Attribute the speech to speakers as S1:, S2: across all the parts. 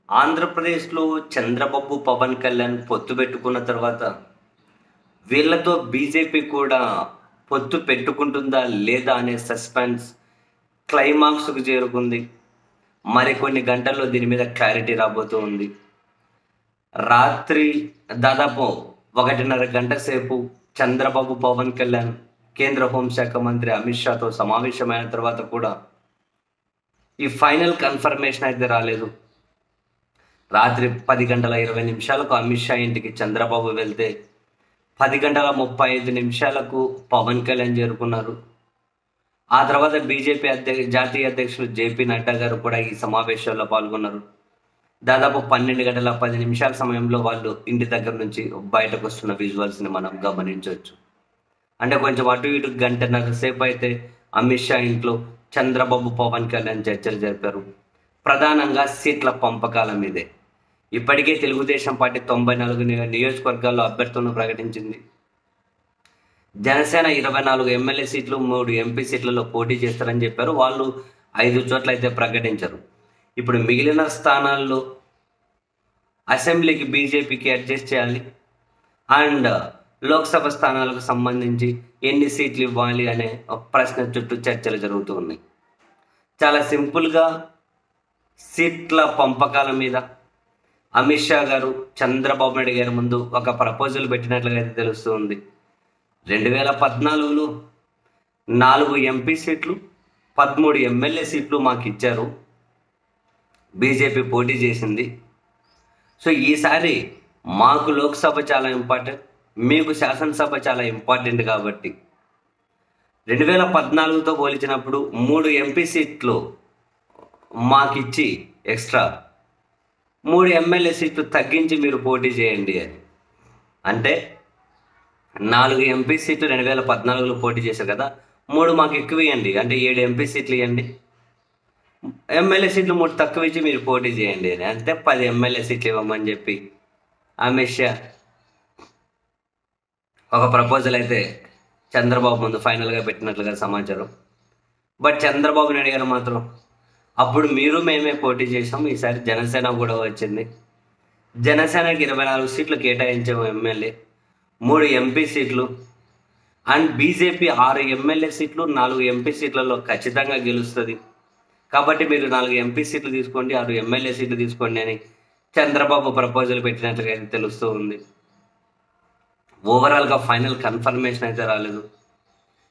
S1: ఆంధ్రప్రదేశ్‌లో చంద్రబాబు, పవన్ కళ్యాణ్ పొత్తు పెట్టుకున్న తర్వాత వీళ్ళతో బీజేపీ కూడా పొత్తు పెట్టుకుంటుందా? లేదా? అనే సస్పెన్స్ క్లైమాక్స్‌కు చేరుకుంది. మరికొన్ని గంటల్లో దీని మీద క్లారిటీ రాబోతూ ఉంది. రాత్రి దాదాపు 1:30 గంట సేపు చంద్రబాబు, పవన్ కళ్యాణ్ కేంద్ర హోంశాఖ మంత్రి అమిత్ షాతో సమావేశమైన తర్వాత కూడా ఈ ఫైనల్ కన్ఫర్మేషన్ అయితే రాలేదు. రాత్రి 10:20 అమిత్ షా ఇంటికి చంద్రబాబు వెళ్తే 10:35 పవన్ కళ్యాణ్ చేరుకున్నారు. ఆ తర్వాత బీజేపీ జాతీయ అధ్యక్షులు జేపీ నడ్డా గారు కూడా ఈ సమావేశంలో పాల్గొన్నారు. దాదాపు 12:10 సమయంలో వాళ్ళు ఇంటి దగ్గర నుంచి బయటకు వస్తున్న విజువల్స్ని మనం గమనించవచ్చు. అంటే కొంచెం అటు ఇటు గంటన్నర సేపు అయితే అమిత్ షా ఇంట్లో చంద్రబాబు, పవన్ కళ్యాణ్ చర్చలు జరిపారు. ప్రధానంగా సీట్ల పంపకాల మీదే. ఇప్పటికే తెలుగుదేశం పార్టీ 94 నియోజకవర్గాల్లో అభ్యర్థులను ప్రకటించింది. జనసేన 24 ఎమ్మెల్యే సీట్లు, 3 ఎంపీ సీట్లలో పోటీ చేస్తారని చెప్పారు. వాళ్ళు 5 చోట్ల అయితే ప్రకటించారు. ఇప్పుడు మిగిలిన స్థానాల్లో అసెంబ్లీకి బీజేపీకి అడ్జస్ట్ చేయాలి అండ్ లోక్సభ స్థానాలకు సంబంధించి ఎన్ని సీట్లు ఇవ్వాలి అనే ప్రశ్న చుట్టూ చర్చలు జరుగుతూ ఉన్నాయి. చాలా సింపుల్గా సీట్ల పంపకాల మీద అమిత్ షా గారు చంద్రబాబు నాయుడు గారి ముందు ఒక ప్రపోజల్ పెట్టినట్లుగా అయితే తెలుస్తూ ఉంది. 2014లో 4 ఎంపీ సీట్లు, 13 ఎమ్మెల్యే సీట్లు మాకు ఇచ్చారు. బీజేపీ పోటీ చేసింది. సో ఈసారి మాకు లోక్సభ చాలా ఇంపార్టెంట్, మీకు శాసనసభ చాలా ఇంపార్టెంట్ కాబట్టి 2014తో పోల్చినప్పుడు 3 ఎంపీ సీట్లు మాకిచ్చి ఎక్స్ట్రా 3 ఎమ్మెల్యే సీట్లు తగ్గించి మీరు పోటీ చేయండి అని. అంటే 4 ఎంపీ సీట్లు 2014లో పోటీ చేశారు కదా, 3 మాకు ఎక్కువ ఇవ్వండి, అంటే 7 ఎంపీ సీట్లు ఇవ్వండి, ఎమ్మెల్యే సీట్లు 3 తక్కువ ఇచ్చి మీరు పోటీ చేయండి అని. అంటే 10 ఎమ్మెల్యే సీట్లు ఇవ్వమని చెప్పి అమిత్ షా ఒక ప్రపోజల్ అయితే చంద్రబాబు ముందు ఫైనల్గా పెట్టినట్లుగా సమాచారం. బట్ చంద్రబాబు నాయుడు గారు మాత్రం అప్పుడు మీరు మేమే పోటీ చేసాం, ఈసారి జనసేన కూడా వచ్చింది, జనసేనకి 24 సీట్లు కేటాయించాము, ఎమ్మెల్యే 3 ఎంపీ సీట్లు అండ్ బీజేపీ 6 ఎమ్మెల్యే సీట్లు, 4 ఎంపీ సీట్లలో ఖచ్చితంగా గెలుస్తుంది, కాబట్టి మీరు 4 ఎంపీ సీట్లు తీసుకోండి, 6 ఎమ్మెల్యే సీట్లు తీసుకోండి అని చంద్రబాబు ప్రపోజల్ పెట్టినట్లుగా అయితే తెలుస్తూ ఉంది. ఓవరాల్గా ఫైనల్ కన్ఫర్మేషన్ అయితే రాలేదు.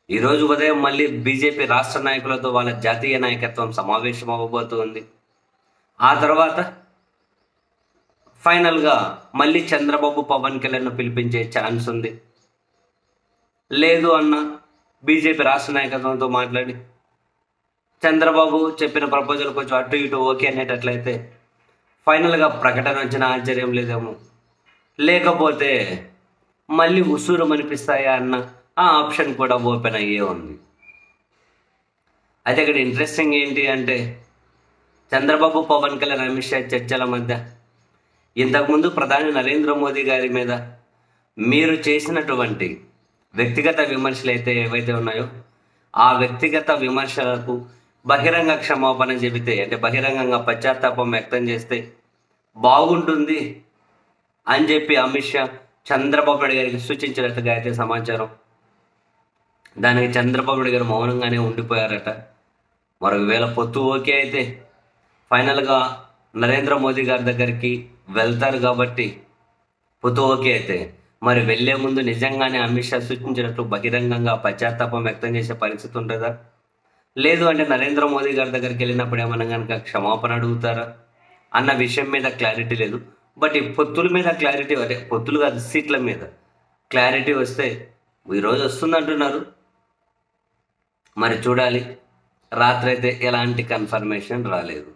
S1: ఈరోజు ఉదయం మళ్ళీ బీజేపీ రాష్ట్ర నాయకులతో వాళ్ళ జాతీయ నాయకత్వం సమావేశం అవ్వబోతుంది. ఆ తర్వాత ఫైనల్గా మళ్ళీ చంద్రబాబు, పవన్ కళ్యాణ్ పిలిపించే ఛాన్స్ ఉంది. లేదు అన్న బీజేపీ రాష్ట్ర నాయకత్వంతో మాట్లాడి చంద్రబాబు చెప్పిన ప్రపోజల్ కొంచెం అటు ఇటు ఓకే అనేటట్లయితే ఫైనల్గా ప్రకటన వచ్చిన ఆశ్చర్యం లేదేమో. లేకపోతే మళ్ళీ ఉసూరు అనిపిస్తాయా అన్న ఆ ఆప్షన్ కూడా ఓపెన్ అయ్యే ఉంది. అయితే ఇక్కడ ఇంట్రెస్టింగ్ ఏంటి అంటే చంద్రబాబు, పవన్ కళ్యాణ్, అమిత్ షా చర్చల మధ్య ఇంతకుముందు ప్రధాని నరేంద్ర మోదీ గారి మీద మీరు చేసినటువంటి వ్యక్తిగత విమర్శలు అయితే ఏవైతే ఉన్నాయో ఆ వ్యక్తిగత విమర్శలకు బహిరంగ క్షమాపణ చెబితే, అంటే బహిరంగంగా పశ్చాత్తాపం వ్యక్తం చేస్తే బాగుంటుంది అని చెప్పి అమిత్ షా చంద్రబాబు నాయుడు గారికి సూచించినట్టుగా అయితే సమాచారం. దానికి చంద్రబాబు నాయుడు గారు మౌనంగానే ఉండిపోయారట. మరొకవేళ పొత్తు ఓకే అయితే ఫైనల్గా నరేంద్ర మోదీ గారి దగ్గరికి వెళ్తారు కాబట్టి పొత్తు ఓకే అయితే మరి వెళ్లే ముందు నిజంగానే అమిత్ షా సూచించినట్లు బహిరంగంగా పశ్చాత్తాపం వ్యక్తం చేసే పరిస్థితి ఉంటుందా? లేదు అంటే నరేంద్ర మోదీ గారి దగ్గరికి వెళ్ళినప్పుడు ఏమన్నా కనుక క్షమాపణ అడుగుతారా అన్న విషయం మీద క్లారిటీ లేదు. బట్ ఈ పొత్తుల మీద క్లారిటీ, అంటే పొత్తులు కాదు సీట్ల మీద క్లారిటీ వస్తే ఈరోజు వస్తుందంటున్నారు. మరి చూడాలి. రాత్రి అయితే ఎలాంటి కన్ఫర్మేషన్ రాలేదు.